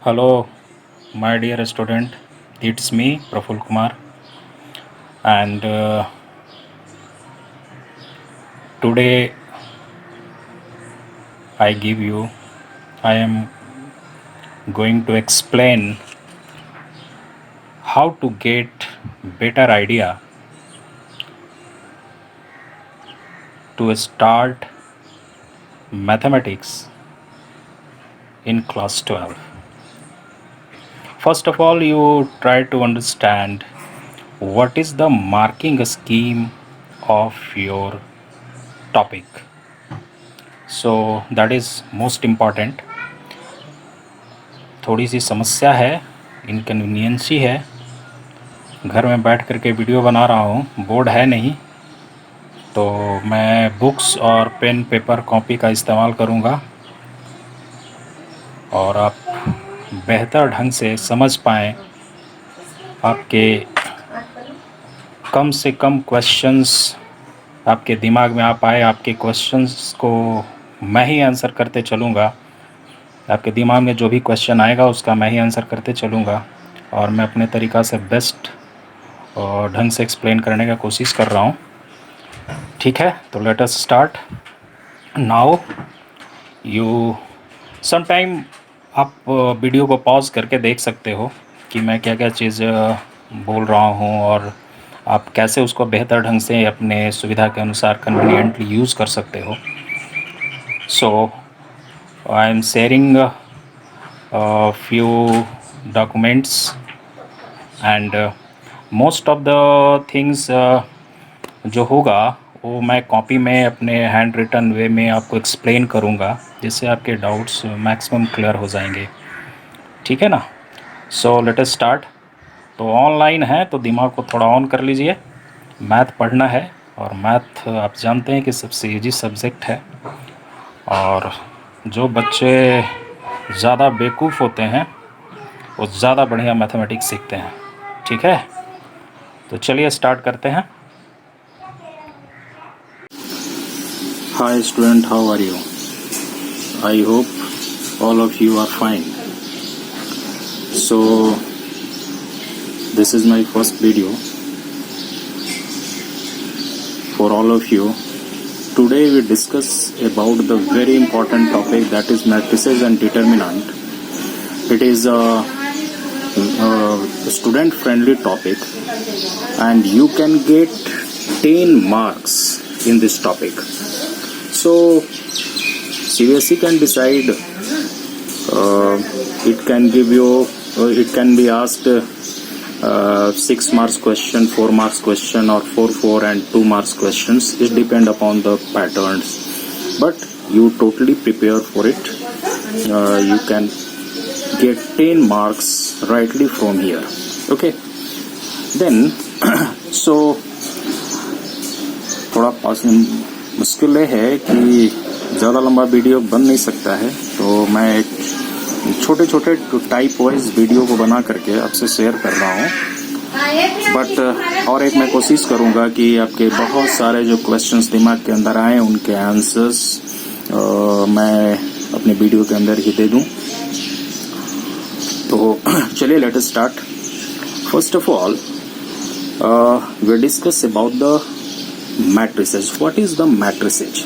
Hello, my dear student. It's me, Praful Kumar, and today I am going to explain how to get better idea to start mathematics in class 12. First of all, you try to understand what is the marking scheme of your topic. So that is most important. थोड़ी सी समस्या है, inconvenience ही है। घर में बैठ कर के video बना रहा हूँ, बोर्ड है नहीं, तो मैं बुक्स और पेन पेपर कॉपी का इस्तेमाल करूँगा और आप बेहतर ढंग से समझ पाएँ, आपके कम से कम क्वेश्चंस आपके दिमाग में आ पाए। आपके क्वेश्चंस को मैं ही आंसर करते चलूँगा, आपके दिमाग में जो भी क्वेश्चन आएगा उसका मैं ही आंसर करते चलूँगा और मैं अपने तरीक़ा से बेस्ट और ढंग से एक्सप्लेन करने का कोशिश कर रहा हूँ। ठीक है, तो late us start now. You sometime आप वीडियो को पॉज करके देख सकते हो कि मैं क्या क्या चीज़ बोल रहा हूँ और आप कैसे उसको बेहतर ढंग से अपने सुविधा के अनुसार कन्वीनियंटली यूज़ कर सकते हो। So I am sharing few documents and most of the things जो होगा वो मैं कॉपी में अपने हैंड रिटन वे में आपको एक्सप्लेन करूँगा, जिससे आपके डाउट्स मैक्सिमम क्लियर हो जाएंगे। ठीक है ना? सो लेट अस स्टार्ट। तो ऑनलाइन है तो दिमाग को थोड़ा ऑन कर लीजिए। मैथ पढ़ना है और मैथ आप जानते हैं कि सबसे ईजी सब्जेक्ट है और जो बच्चे ज़्यादा बेवकूफ़ होते हैं वो ज़्यादा बढ़िया मैथमेटिक्स सीखते हैं। ठीक है, तो चलिए स्टार्ट करते हैं। Hi student, how are you? I hope all of you are fine. So this is my first video for all of you. Today we discuss about the very important topic, that is matrices and determinant. It is a student friendly topic and you can get 10 marks in this topic. So CBSE can decide, it can give you, it can be asked 6 marks question, 4 marks question or 4 and 2 marks questions. It depend upon the patterns, but you totally prepare for it. You can get 10 marks rightly from here. Okay, then so थोड़ा मुश्किल है कि ज़्यादा लंबा video बन नहीं सकता है, तो मैं छोटे छोटे टाइप वाइज वीडियो को बना करके आपसे शेयर कर रहा हूँ। बट और एक मैं कोशिश करूँगा कि आपके बहुत सारे जो क्वेश्चंस दिमाग के अंदर आए उनके आंसर्स मैं अपने वीडियो के अंदर ही दे दूँ। तो चलिए let us start. First of all we discuss about the matrices. What is the matrices?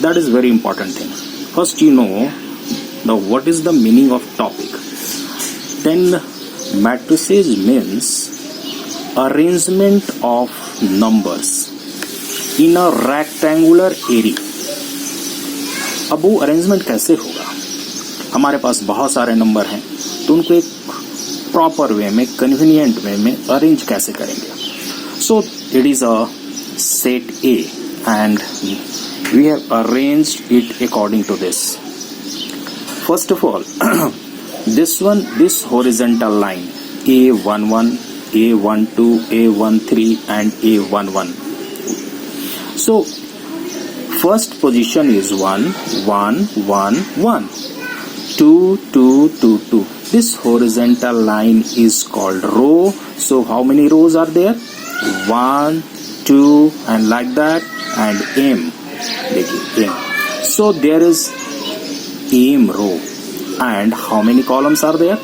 That is very important thing. First you know what is the meaning of topic. Then matrices means arrangement of numbers in a rectangular area. अब वो arrangement कैसे होगा? हमारे पास बहुत सारे number हैं, तो उनको एक प्रॉपर वे में, कन्वीनियंट वे में अरेंज कैसे करेंगे? So it is a set A and we have arranged it according to this. First of all, this horizontal line A11, A12, A13 and A11. So first position is 1, 1, 1, 1, 2, 2, 2, 2. This horizontal line is called row. So how many rows are there? 1, 2 and like that, and m, देखिए m. So there is m row. and how many columns are there?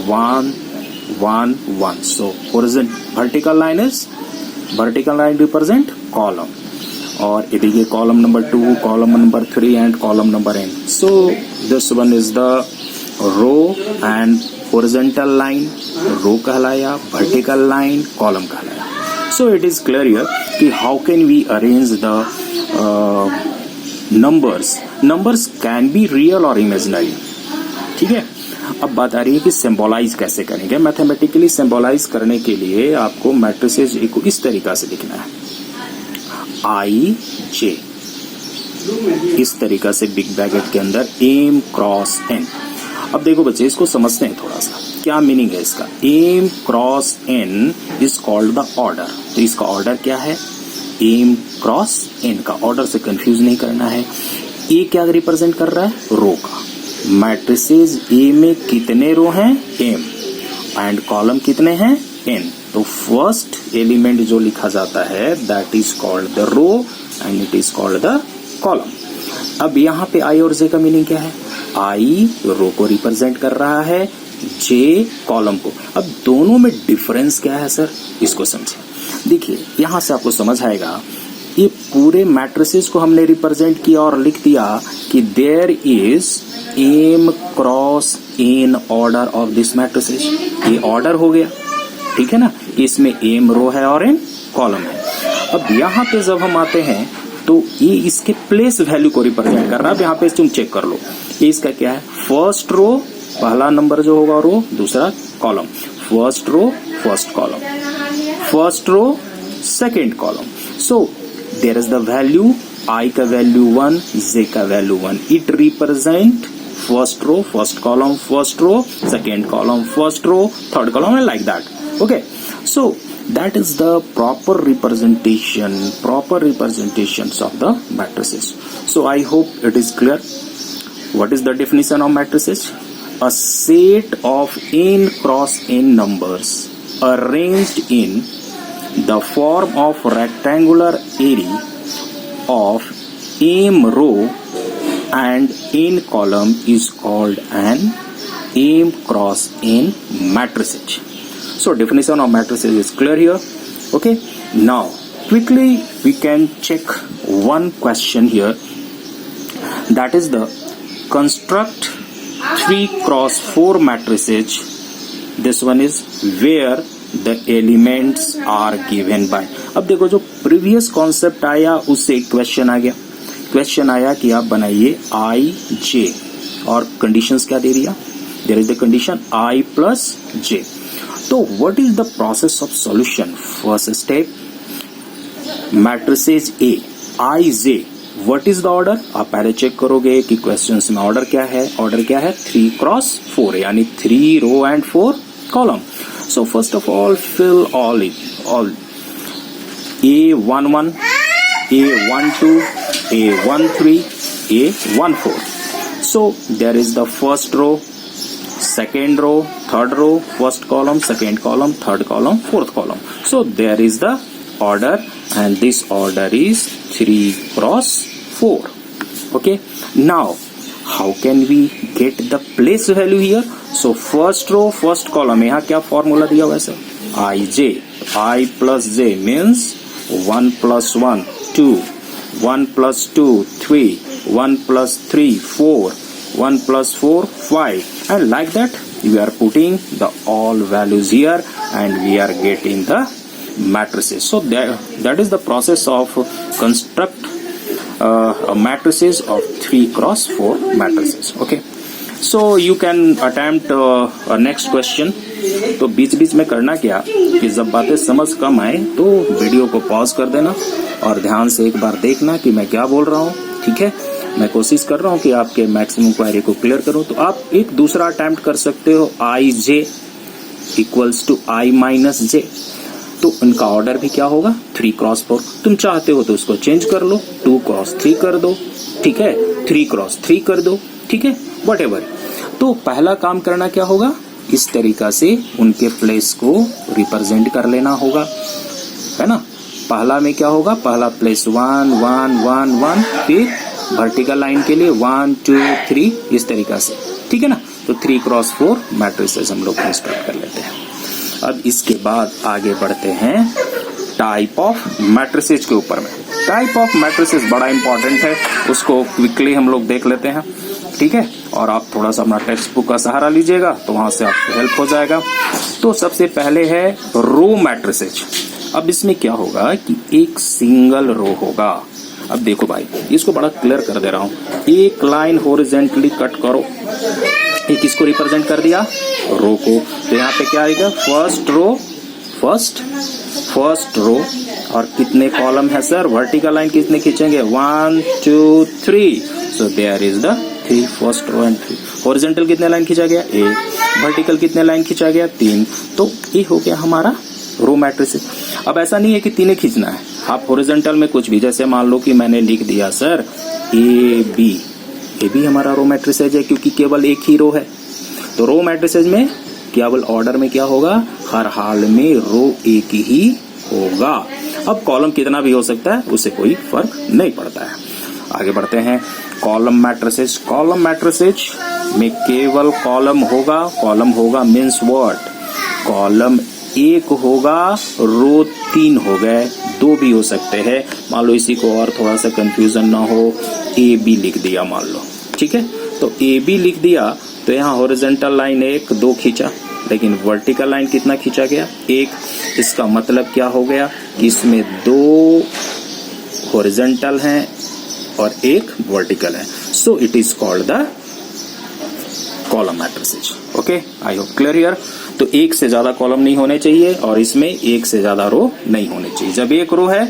1 1 1. So vertical line represent column, और ये देखिए column number 2, column number 3 and column number n. So this one is the row and horizontal line row कहलाया, vertical line column कहलाया. So it is clear here कि how can we arrange the numbers can be real or imaginary. ठीक है, अब बात आ रही है कि सिंबलाइज कैसे करेंगे. मैथमेटिकली सिंबलाइज करने के लिए आपको मैट्रिसेस को इस तरीका से लिखना है, आई जे, इस तरीका से बिग ब्रैकेट के अंदर एम क्रॉस एन. अब देखो बच्चे, इसको समझते हैं थोड़ा सा, क्या मीनिंग है इसका. M cross N is called the order. तो इसका ऑर्डर क्या है, एम क्रॉस एन का ऑर्डर से कंफ्यूज नहीं करना है. ए क्या रिप्रेजेंट कर रहा है, रो का. मैट्रिसेस ए में कितने रो हैं, एम, एंड कॉलम कितने हैं, एन. तो फर्स्ट एलिमेंट जो लिखा जाता है that is called the row and it is called the column. अब यहाँ पे आई और जे का मीनिंग क्या है, आई रो को रिप्रेजेंट कर रहा है, जे कॉलम को. अब दोनों में डिफरेंस क्या है सर, इसको समझे. देखिए यहां से आपको समझ आएगा, ये पूरे मैट्रिसेस को हमने रिप्रेजेंट किया और लिख दिया कि there is M cross N order of this matrices. ये ऑर्डर हो गया, ठीक है ना. इसमें एम रो है और एन कॉलम है. अब यहाँ पे जब हम आते हैं तो ये इसके प्लेस वैल्यू को रिप्रेजेंट कर रहा है. अब यहाँ पे तुम चेक कर लो, ये इसका क्या है, फर्स्ट रो, पहला नंबर जो होगा रो, दूसरा column, first row first column, first row second column. So there is the value, i का वैल्यू 1, जे का value 1. It represent first row first column, first row second column, first row third column, and like that. Okay, so that is the proper representations of the matrices. So I hope it is clear. What is the definition of matrices? A set of n cross n numbers arranged in the form of rectangular array of m row and n column is called an m cross n matrices. So definition of matrices is clear here. Okay, now quickly we can check one question here, that is the construct 3 cross 4 matrices. This one is where the elements are given by. अब देखो, जो previous concept आया उससे एक question आ गया. Question आया कि आप बनाइए आई जे, और कंडीशंस क्या दे दिया, there is the condition i plus j. तो what is the process of solution. First step, matrices a i j, what is the order. आप पहले चेक करोगे कि क्वेश्चंस में ऑर्डर क्या है. ऑर्डर क्या है, 3 क्रॉस 4, यानी 3 row and 4 column. So first of all fill all A11, A12, A13, A14. So there is the first row, second row, third row, first column, second column, third column, fourth column. So there is the order, and this order is 3 cross 4. Okay, now how can we get the place value here? So first row first column, यहाँ क्या formula दिया हुआ है sir, I plus j means 1 plus 1 2, 1 plus 2 3, 1 plus 3 4, 1 plus 4 5, and like that we are putting the all values here and we are getting the matrices. So that is the process of construct matrices of 3 cross 4 matrices. Okay, so you can attempt next question. तो बीच बीच में करना क्या कि जब बातें समझ कम आए तो वीडियो को पॉज कर देना और ध्यान से एक बार देखना कि मैं क्या बोल रहा हूँ. ठीक है, मैं कोशिश कर रहा हूँ कि आपके मैक्सिमम क्वेरी को क्लियर करूँ. तो आप एक दूसरा अटेम्प्ट कर सकते हो, आई जे इक्वल्स टू आई माइनस जे. तो उनका ऑर्डर भी क्या होगा, 3 क्रॉस 4. तुम चाहते हो तो उसको चेंज कर लो, 2 क्रॉस 3 कर दो, ठीक है, 3 क्रॉस 3 कर दो, ठीक है, व्हाटएवर. तो पहला काम करना क्या होगा, इस तरीका से उनके प्लेस को रिप्रेजेंट कर लेना होगा, है ना. पहला में क्या होगा, पहला प्लेस 1 1 1 1, फिर वर्टिकल लाइन के लिए 1 2 3, इस तरीका से. ठीक है ना. 3x4 मैट्रिसेस हम लोग कंस्ट्रक्ट कर लेते हैं। अब इसके बाद आगे बढ़ते हैं टाइप ऑफ मैट्रिसेस के ऊपर में। टाइप ऑफ मैट्रिसेस बड़ा इंपॉर्टेंट है, उसको क्विकली हम लोग देख लेते हैं, ठीक है। और आप थोड़ा सा अपना टेक्स्ट बुक का सहारा लीजिएगा तो वहां से आपको हेल्प हो जाएगा। तो सबसे पहले है रो मैट्रिसेस। अब इसमें क्या होगा कि एक सिंगल रो होगा। अब देखो भाई, इसको बड़ा क्लियर कर दे रहा हूं। एक लाइन हॉरिजॉन्टली कट करो, ये किसको रिप्रेजेंट कर दिया? रो को। तो यहाँ पे क्या आएगा? First row, first row. और कितने कॉलम है सर? वर्टिकल लाइन कितने खींचेंगे? 1 2 3। So there is the 3 first row and 3। Horizontal कितने लाइन खींचा गया? 1। वर्टिकल कितने लाइन खींचा गया? 3। तो ये हो गया हमारा रो मैट्रिक्स। अब ऐसा नहीं है कि 3 खींचना है, आप हॉरिजॉन्टल में कुछ भी, जैसे मान लो कि मैंने लिख दिया सर AB, ये भी हमारा रो मैट्रिसेस है क्योंकि केवल एक ही रो है। तो रो मैट्रिसेस में केवल ऑर्डर में क्या होगा? हर हाल में रो एक ही होगा। अब कॉलम कितना भी हो सकता है, उससे कोई फर्क नहीं पड़ता है। आगे बढ़ते हैं कॉलम मैट्रिसेस। कॉलम मैट्रिसेस में केवल कॉलम होगा। कॉलम होगा मीन्स व्हाट? कॉलम एक होगा, रो 3 हो गए, 2 भी हो सकते हैं। मान लो इसी को और थोड़ा सा कंफ्यूजन ना हो, AB लिख दिया मान लो, ठीक है। तो AB लिख दिया तो यहाँ हॉरिजॉन्टल लाइन 1 2 खींचा, लेकिन वर्टिकल लाइन कितना खींचा गया? 1। इसका मतलब क्या हो गया कि इसमें 2 हॉरिजॉन्टल हैं और 1 वर्टिकल है। So it is called the column matrices. Okay, I hope clear here. तो एक से ज्यादा कॉलम नहीं होने चाहिए और इसमें एक से ज्यादा रो नहीं होने चाहिए। जब एक रो है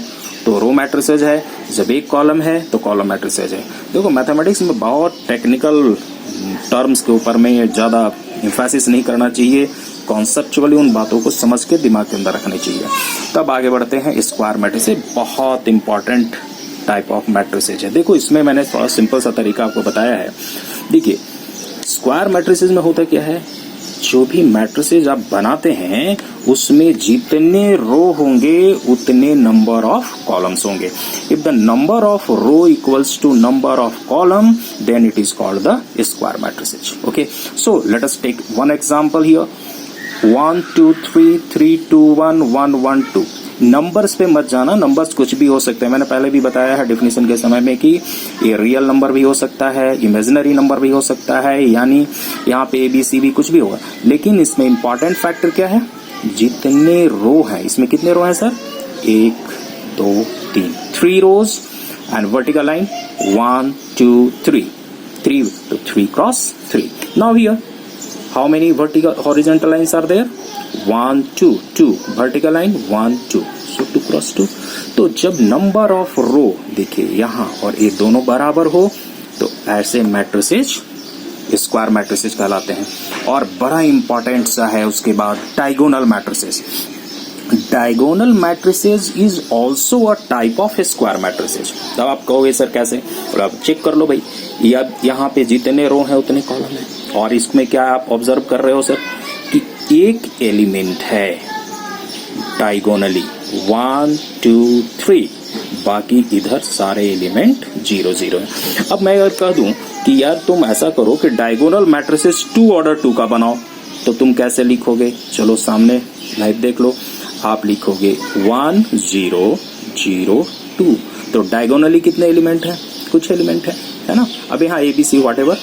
तो रो मैट्रिसेस है, जब एक कॉलम है तो कॉलम मैट्रिसेस है। देखो मैथमेटिक्स में बहुत टेक्निकल टर्म्स के ऊपर में ज्यादा एम्फेसिस नहीं करना चाहिए, कॉन्सेप्चुअली उन बातों को समझ के दिमाग के अंदर रखनी चाहिए। तब आगे बढ़ते हैं स्क्वायर मैट्रिसेस। बहुत इंपॉर्टेंट टाइप ऑफ मैट्रिसेस है। देखो इसमें मैंने थोड़ा सिंपल सा तरीका आपको बताया है। देखिए स्क्वायर मैट्रिसेस में होता क्या है, जो भी मैट्रिसेस आप बनाते हैं उसमें जितने रो होंगे उतने नंबर ऑफ कॉलम्स होंगे। If the number of row equals to number of column then it is called the square matrices. Okay, so let us take one example here. 1 2 3 3 2 1 1 1 2। Numbers पे मत जाना, नंबर्स कुछ भी हो सकते हैं। मैंने पहले भी बताया है डेफिनेशन के समय में कि ये रियल नंबर भी हो सकता है, इमेजिनरी नंबर भी हो सकता है, यानी यहाँ पे ABC भी कुछ भी होगा। लेकिन इसमें इंपॉर्टेंट फैक्टर क्या है? जितने रो हैं, इसमें कितने रो हैं sir? 1 2 3, 3 rows and vertical line 1 2 3, 3 तो 3 cross 3। Now here how many vertical horizontal lines are there? 1 2 2 vertical line 1 2, so 2 cross 2। तो जब नंबर ऑफ रो देखिए यहाँ और ये दोनों बराबर हो तो ऐसे मैट्रिसेस स्क्वायर मैट्रिसेस कहलाते हैं। और बड़ा इंपॉर्टेंट सा है उसके बाद diagonal matrices. Diagonal matrices is also a type of square matrices. तब आप कहोगे सर कैसे? और आप चेक कर लो भाई, यहाँ पे जितने रो हैं उतने कॉलम हैं। और इसमें क्या आप ऑब्जर्व कर रहे हो सर कि एक एलिमेंट है डायगोनली 1 2 3, बाकी इधर सारे एलिमेंट 0 0 है। अब मैं अगर कह दूं कि यार तुम ऐसा करो कि डायगोनल मैट्रिसेस 2 ऑर्डर 2 का बनाओ, तो तुम कैसे लिखोगे? चलो सामने लाइव देख लो। आप लिखोगे 1 0 0 2। तो डायगोनली कितने एलिमेंट है? कुछ एलिमेंट है ना। अब यहाँ ABC वॉट एवर,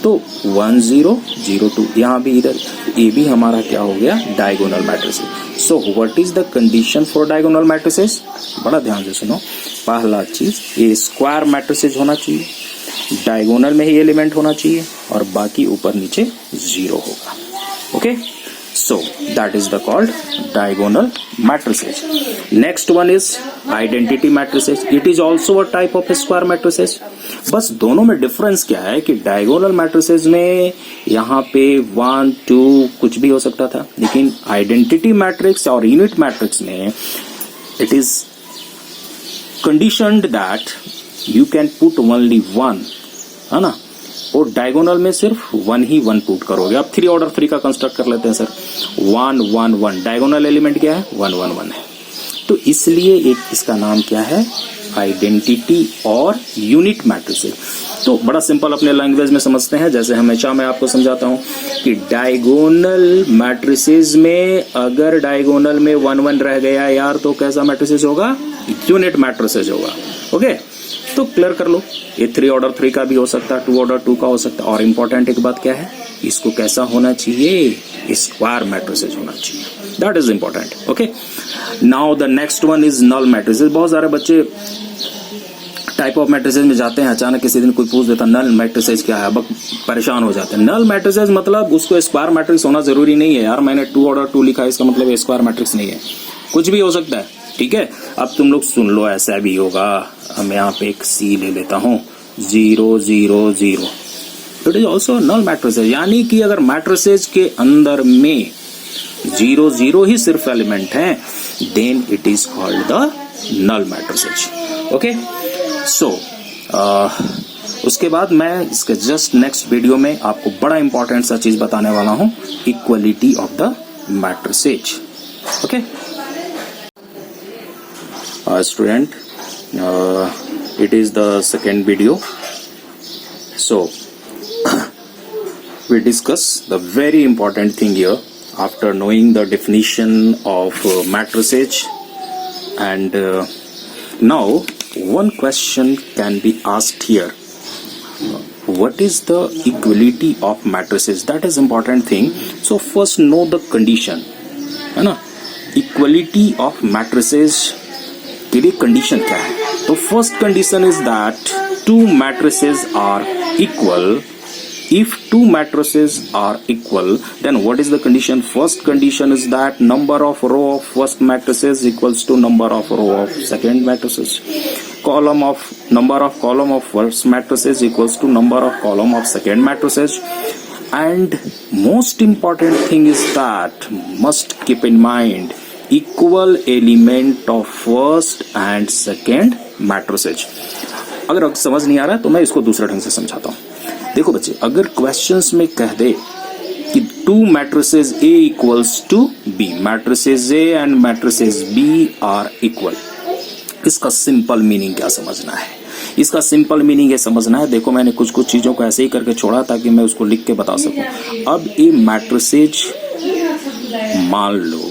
तो 1 0 0 2, यहाँ भी इधर ये भी हमारा क्या हो गया? Diagonal matrices. So what is the condition for diagonal matrices? बड़ा ध्यान से सुनो। पहला चीज, ये स्क्वायर मैट्रिसेस होना चाहिए, डायगोनल में ही एलिमेंट होना चाहिए और बाकी ऊपर नीचे 0 होगा। Okay, so that is the called diagonal matrices. Next one is identity matrices. It is also a type of square matrices. बस दोनों में डिफरेंस क्या है कि डायगोनल मैट्रिसेस में यहाँ पे 1 2 कुछ भी हो सकता था, लेकिन आइडेंटिटी मैट्रिक्स और यूनिट मैट्रिक्स में it is conditioned that you can put only 1, है ना। और डायगोनल में सिर्फ 1 ही 1 पुट करोगे। अब 3 ऑर्डर 3 का कंस्ट्रक्ट कर लेते हैं सर। 1 1 1, डायगोनल एलिमेंट क्या है? 1 1 1 है। तो इसलिए एक इसका नाम क्या है? आइडेंटिटी और यूनिट मैट्रिसेस। तो बड़ा सिंपल अपने लैंग्वेज में समझते हैं, जैसे हमेशा मैं आपको समझाता हूं कि डायगोनल मैट्रिसेस में अगर डायगोनल में 1 1 रह गया यार तो कैसा मैट्रिसेस होगा, यूनिट मैट्रिसेस होगा। ओके, तो क्लियर कर लो, ये 3 ऑर्डर 3 का भी हो सकता है, 2 ऑर्डर 2 का हो सकता है। और इंपॉर्टेंट एक बात क्या है, इसको कैसा होना चाहिए, स्क्वायर मैट्रिसेस होना चाहिए, that is important. Okay, now the next one is null matrices. बहुत सारे बच्चे टाइप ऑफ मैट्रिसेस में जाते हैं, अचानक किसी दिन कोई पूछ देता नल मैट्रिसेस क्या है, अब परेशान हो जाते हैं। नल मैट्रिसेस मतलब उसको स्क्वायर मैट्रिक्स होना जरूरी नहीं है यार, मैंने 2 ऑर्डर 2 लिखा है इसका मतलब स्क्वायर मैट्रिक्स नहीं है, कुछ भी हो सकता है। ठीक है, अब तुम लोग सुन लो, ऐसा भी होगा। मैं यहाँ पे एक सी ले लेता हूँ, 0 0 0, it is also null matrices. यानी कि अगर मैट्रिसेस के अंदर में 0 0 ही सिर्फ एलिमेंट है, then it is called the null matrices. Okay, so उसके बाद मैं इसके जस्ट नेक्स्ट वीडियो में आपको बड़ा इंपॉर्टेंट सा चीज बताने वाला हूं, equality of the matrices. Okay student, it is the second video. So we discuss the very important thing here after knowing the definition of matrices, and now one question can be asked here, what is the equality of matrices? That is important thing. So first know the condition, है ना, equality of matrices के लिए condition क्या है। तो first condition is that 2 matrices are equal. If 2 matrices are equal, then what is the condition? First condition is that number of row of first matrices equals to number of row of second matrices. Number of column of first matrices equals to number of column of second matrices. And most important thing is that must keep in mind equal element of first and second matrices. अगर समझ नहीं आ रहा तो मैं इसको दूसरे ढंग से समझाता हूं। देखो बच्चे, अगर क्वेश्चंस में कह दे कि 2 matrices A equals to B, matrices A and matrices B are equal, इसका सिंपल मीनिंग क्या समझना है? इसका सिंपल मीनिंग ये समझना है, देखो मैंने कुछ कुछ चीजों को ऐसे ही करके छोड़ा ताकि मैं उसको लिख के बता सकूं। अब ए मैट्रिसेस मान लो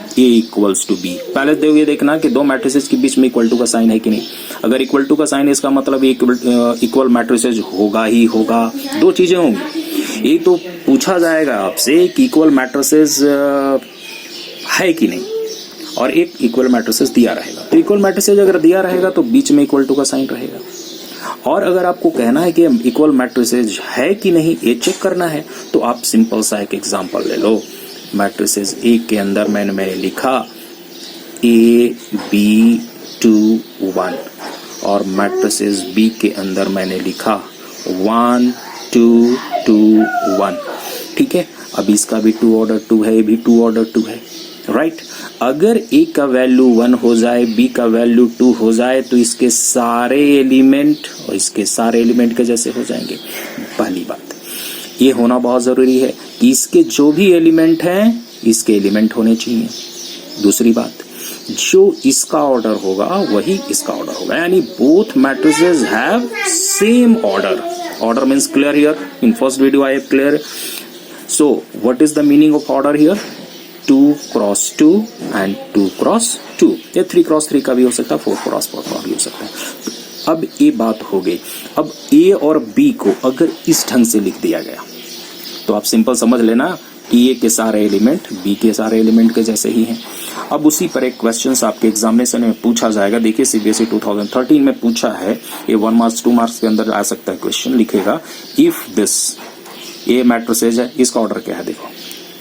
A इक्वल्स टू बी, पहले ये देखना कि 2 मैट्रिसेस के बीच में इक्वल टू का साइन है कि नहीं। अगर इक्वल टू का साइन है इसका मतलब इक्वल मैट्रिसेस होगा ही होगा। 2 चीजें होंगी, एक तो पूछा जाएगा आपसे कि इक्वल मैट्रिसेस है कि नहीं, और एक इक्वल मैट्रिसेस दिया रहेगा। तो इक्वल मैट्रिसेस अगर दिया रहेगा तो बीच में इक्वल टू का साइन रहेगा। और अगर आपको कहना है कि इक्वल मैट्रिसेस है कि नहीं ये चेक करना है, तो आप सिंपल सा एक एग्जांपल ले लो। मैट्रिसेस ए के अंदर मैंने लिखा A B 2 1, और मैट्रिसेस बी के अंदर मैंने लिखा 1 2 2 1। ठीक है, अब इसका भी 2 ऑर्डर 2 है, ये भी 2 ऑर्डर 2 है, राइट। अगर ए का वैल्यू 1 हो जाए, बी का वैल्यू 2 हो जाए, तो इसके सारे एलिमेंट और इसके सारे एलिमेंट के जैसे हो जाएंगे। पहली बात ये होना बहुत जरूरी है कि इसके जो भी एलिमेंट हैं इसके एलिमेंट होने चाहिए। दूसरी बात, जो इसका ऑर्डर होगा वही इसका ऑर्डर होगा, यानी both matrices have same order. Order means clear here, in first video I have clear. So what is the meaning of order here? 2 cross 2 and 2 cross 2, या 3 क्रॉस 3 का भी हो सकता है, 4 क्रॉस 4 का भी हो सकता है। अब ये बात हो गई। अब ए और बी को अगर इस ढंग से लिख दिया गया तो आप सिंपल समझ लेना कि ए के सारे एलिमेंट बी के सारे एलिमेंट के जैसे ही हैं। अब उसी पर एक क्वेश्चंस आपके एग्जामिनेशन में पूछा जाएगा। देखिए सीबीएसई 2013 में पूछा है, ये 1 मार्क्स 2 मार्क्स के अंदर आ सकता है क्वेश्चन। लिखेगा इफ दिस ए मैट्रिसेस है, इसका ऑर्डर क्या है? देखो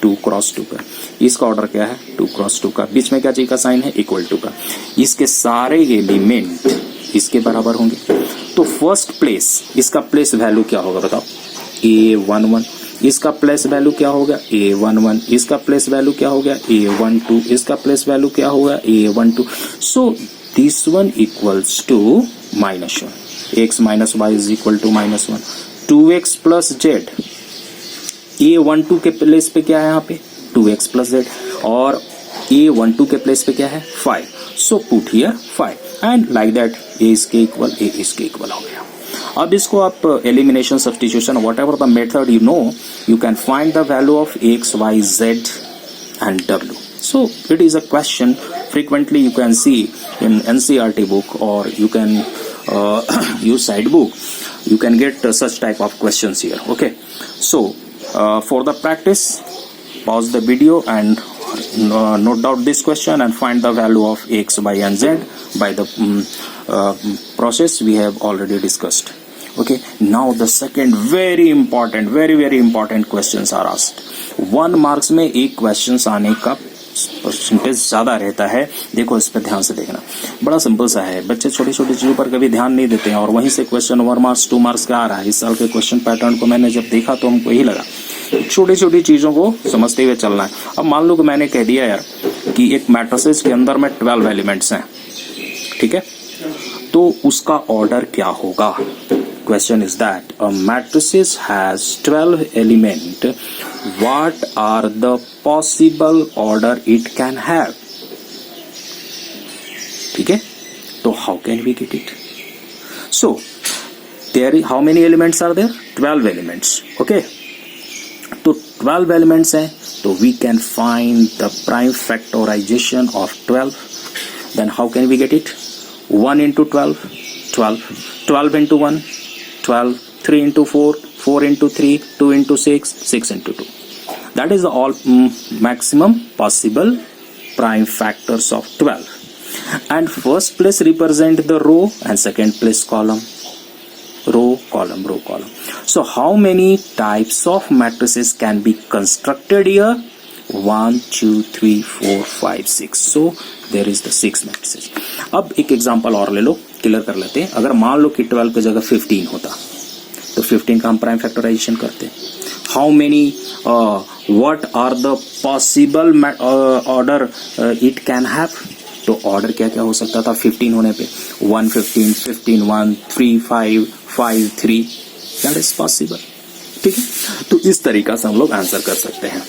2 क्रॉस 2 का। इसका ऑर्डर क्या है? 2 क्रॉस 2 का। बीच में क्या चाहिए का साइन है? इक्वल टू का। इसके सारे एलिमेंट इसके बराबर होंगे, तो फर्स्ट प्लेस इसका प्लेस वैल्यू क्या होगा बताओ? A11। इसका प्लेस वैल्यू क्या होगा? A11। इसका प्लेस वैल्यू क्या हो गया? A12। इसका प्लेस वैल्यू क्या होगा? A12। So this one equals to -1, x minus y is equal to -1, 2x plus z. A12 के प्लेस पे क्या है यहाँ पे? 2x प्लस जेड, और A12 के प्लेस पे क्या है? 5। So put here 5। And like that a इसके इक्वल हो गया। अब इसको आप elimination substitution whatever the method you can find the value of x, y, z and w. So it is a question frequently you can see in NCERT book, or you can use side book. You can get such type of questions here. Okay, so for the practice, pause the video and note down this question and find the value of x, y and z by the process we have already discussed. Okay, now the second very important questions are asked. 1 marks में एक questions आने का percentage ज्यादा रहता है। देखो इस पे ध्यान से देखना, बड़ा सिंपल सा है। बच्चे छोटी छोटी चीजों पर कभी ध्यान नहीं देते हैं और वहीं से क्वेश्चन 1 मार्क्स 2 मार्क्स का आ रहा है। इस साल के क्वेश्चन पैटर्न को मैंने जब देखा तो हमको यही लगा, छोटी छोटी चीजों को समझते हुए चलना है। अब मान लो कि मैंने कह दिया यार कि एक मैट्रिसेस के अंदर में 12 एलिमेंट्स हैं, ठीक है, तो उसका ऑर्डर क्या होगा? Question is that a matrices has 12 element. What are the possible order it can have? ठीक है, तो how can we get it? So how many elements are there? 12 elements. Okay, तो 12 elements हैं, तो we can find the prime factorization of 12. Then how can we get it? 1 into 12, 12, 12 into 1, 12, 3 into 4, 4 into 3, 2 into 6, 6 into 2. That is the all maximum possible prime factors of 12. And first place represent the row and second place column. Row, column, row, column. So how many types of matrices can be constructed here? 1, 2, 3, 4, 5, 6. So there is the 6 matrices. अब एक example और ले लो, clear कर लेते हैं। अगर मान लो कि 12 की जगह 15 होता तो 15 का हम प्राइम फैक्टराइजेशन करते। How many what are the possible order it can have? तो ऑर्डर क्या क्या हो सकता था 15 होने पे? 1 15, 15 1, 3 5, 5 3, दैट इज पॉसिबल। ठीक है, तो इस तरीका से हम लोग आंसर कर सकते हैं।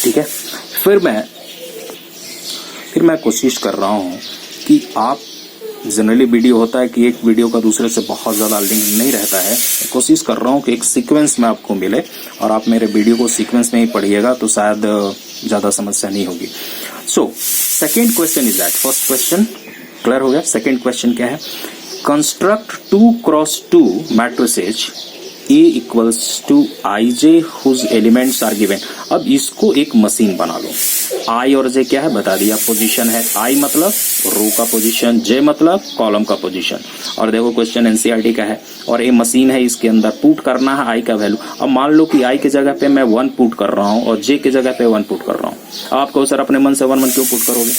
ठीक है, फिर मैं कोशिश कर रहा हूं कि आप जनरली वीडियो होता है कि एक वीडियो का दूसरे से बहुत ज्यादा लिंक नहीं रहता है। कोशिश कर रहा हूं कि एक सीक्वेंस में आपको मिले और आप मेरे वीडियो को सीक्वेंस में ही पढ़िएगा तो शायद ज्यादा समस्या नहीं होगी। So second question is that, first question clear हो गया। सेकेंड क्वेश्चन क्या है? Construct 2x2 matrices A equals to IJ whose elements are given। अब इसको एक मशीन बना लो। I और J क्या है बता दिया, पोजीशन है। I मतलब रो का पोजीशन, J मतलब कॉलम का पोजीशन। और देखो क्वेश्चन एनसीईआरटी का है और ये मशीन है, इसके अंदर पुट करना है I का वैल्यू। अब मान लो कि I की जगह पे मैं 1 पुट कर रहा हूँ और J की जगह पे 1 पुट कर रहा हूँ। आप कहो सर अपने मन से 1 1 क्यों पुट करोगे?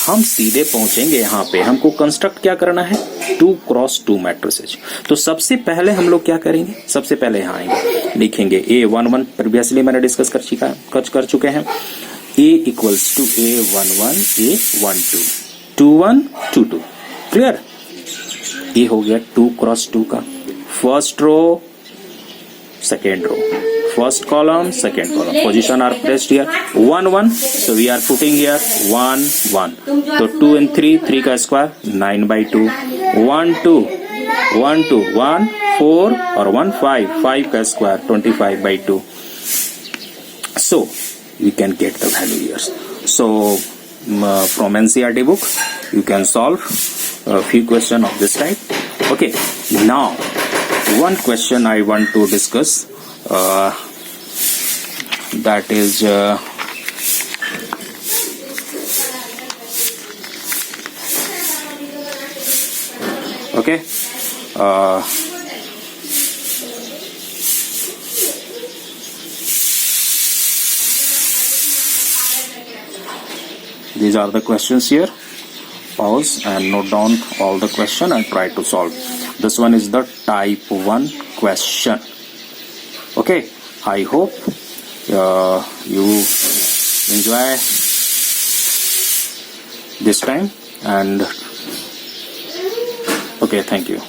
हम सीधे पहुंचेंगे यहाँ पे, हमको कंस्ट्रक्ट क्या करना है? 2x2 matrices. तो सबसे पहले हम लोग क्या करेंगे? सबसे पहले यहाँ आएंगे, लिखेंगे A11, प्रीवियसली मैंने डिस्कस कर चुके हैं। A equals to A11 A12 21 22। Clear? ये हो गया 2x2 का first row second row, first column, second column. Position are placed here 1 1. So we are putting here 1 1. So 2 and 3, 3 का square 9 by 2. 1 2 1 2 1 4 और 1 5 5 का square 25 by 2. So we can get the value here. So from NCERT book you can solve a few questions of this type. Okay. Now one question I want to discuss. That is okay. These are the questions here. Pause and note down all the question and try to solve. This one is the type 1 question. Okay, I hope you enjoy this time and okay, thank you.